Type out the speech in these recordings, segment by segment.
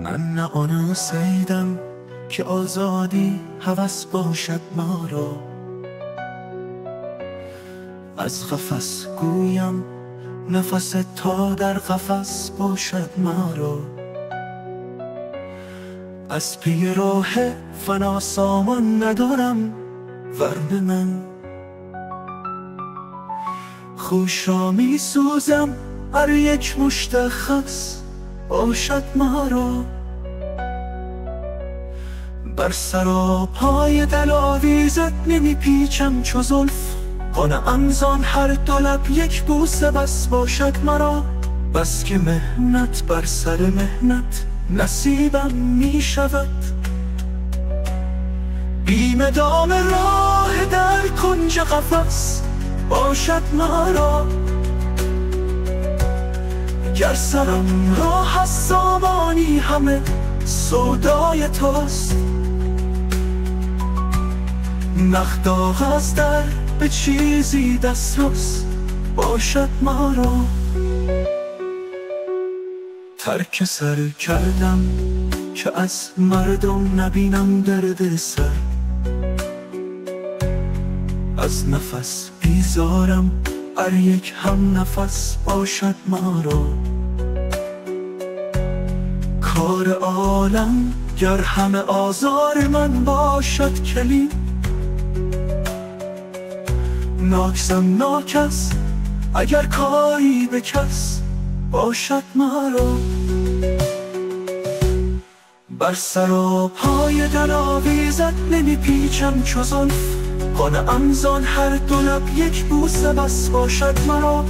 من نه آن صیدم که آزادی هوس باشد ما را. از قفس گویم نفس تا در قفس باشد ما را. از پی راه فنا سامان ندارم، ورنه من خوشا می سوزم هر یک مشت خس باشد ما را. بر سراپای دلاویزت نمی پیچم چو زلف، قانعم زان هر دو لب یک بوسه بس باشد مرا. بس که محنت بر سر محنت نصیبم می شود. بیم دام راه در کنج قفس باشد مرا. گر سرم راه از سامانی همه سودای توست. نخداغ از در به چیزی دسترس باشد مرا. ترک سر کردم که از مردم نبینم درد سر. از نفس بیزارم هر یک هم نفس باشد مرا. کار عالم گر همه آزار من باشد کلیم. ناکسم ناکس اگر کاری به کس باشد مرا. بر سراپای دلاویزت نمی پیچم چو زلف، قانعم زان هر دو لب یک بوسه بس باشد مرا.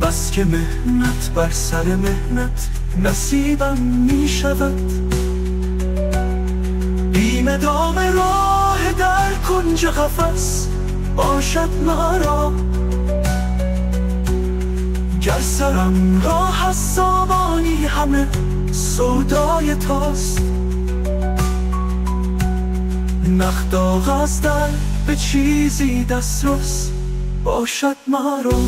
بس که محنت بر سر محنت نصیبم می شود. بیم دام راه در کنج قفس باشد مرا. گر سرم راه از سامانی همه سودای توست. نخداغ از در به چیزی دسترس باشد مرا.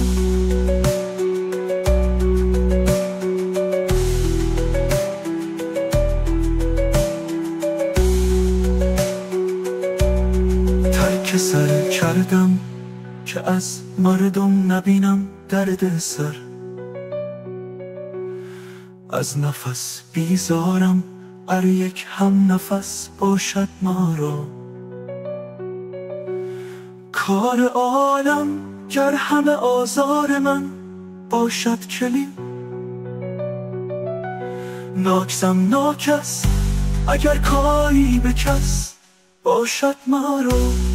ترک سر کردم که از مردم نبینم درد سر. از نفس بیزارم هر یک هم نفس باشد مرا. کار عالم گر همه آزار من باشد کلیم. ناکسم ناکس اگر کاری به کس باشد مرا.